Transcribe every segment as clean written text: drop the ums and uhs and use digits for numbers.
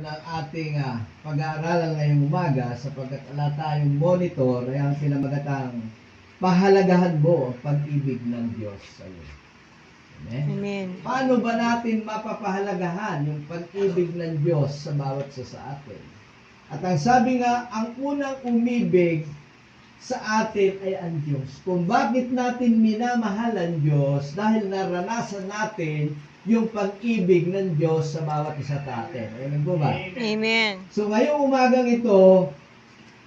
ng ating pag-aaralan ngayong umaga sapagkat ala tayong monitor ay ang pinamagatang pahalagahan mo ang pag-ibig ng Diyos sa iyo. Amen? Amen. Paano ba natin mapapahalagahan yung pag-ibig ng Diyos sa bawat isa sa atin? At ang sabi nga, ang unang umibig sa atin ay ang Diyos. Kung bakit natin minamahal ang Diyos dahil naranasan natin yung pag-ibig ng Diyos sa bawat isa sa atin. Amen po ba? Amen. So ngayong umagang ito,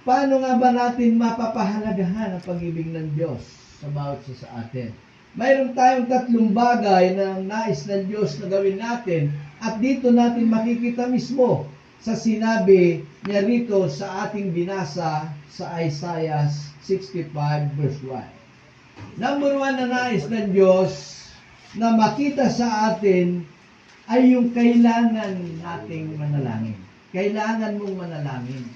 paano nga ba natin mapapahalagahan ang pag-ibig ng Diyos sa bawat isa sa atin? Mayroon tayong tatlong bagay na nais ng Diyos na gawin natin at dito natin makikita mismo sa sinabi niya rito sa ating binasa sa Isaiah 65 verse 1. Number 1 na nais ng Diyos na makita sa atin ay yung kailangan nating manalangin. Kailangan mong manalangin.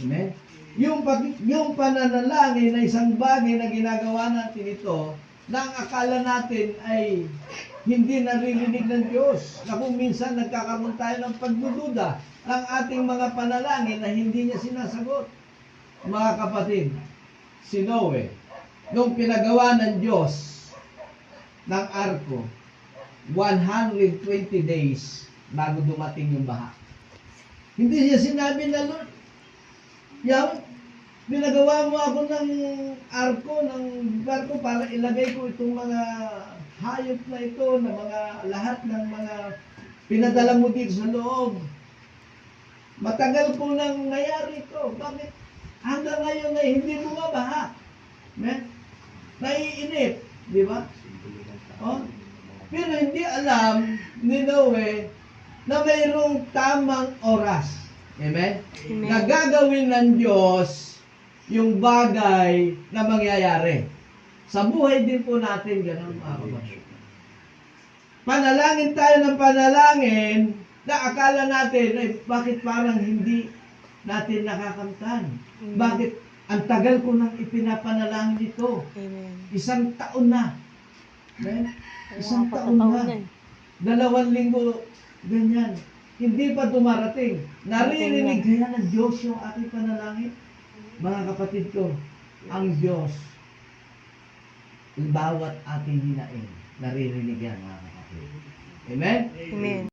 Amen? Yung pananalangin na isang bagay na ginagawa natin ito na ang akala natin ay hindi naririnig ng Diyos. Na kung minsan nagkakaroon tayo ng pagdududa ng ating mga panalangin na hindi niya sinasagot. Mga kapatid, si Noe, nung pinagawa ng Diyos ng arko, 120 days bago dumating yung baha. Hindi niya sinabi na, Lord, yan, pinagawa mo ako ng arko, ng barko para ilagay ko itong mga hayop na ito, na mga lahat ng mga pinadala mo dito sa loob. Matagal po nang nangyari ito. Bakit hanggang ngayon ay hindi bumabaha? Naiinip, di ba? Oh? Pero hindi alam ni Noe na mayroong tamang oras. Amen? Amen. Na gagawin ng Diyos yung bagay na mangyayari. Sa buhay din po natin, ganun mga kapatid. Panalangin tayo ng panalangin na akala natin, ay bakit parang hindi natin nakakamtan? Bakit ang tagal ko nang ipinapanalangin ito? Amen. 1 taon na. Amen? 1 taon Nakakataon na. 2 linggo, ganyan. Hindi pa dumarating. Naririnig kaya ng Diyos yung ating panalangin? Mga kapatid ko, ang Diyos, bawat ating hinaing, naririnig yan mga kapatid. Amen? Amen.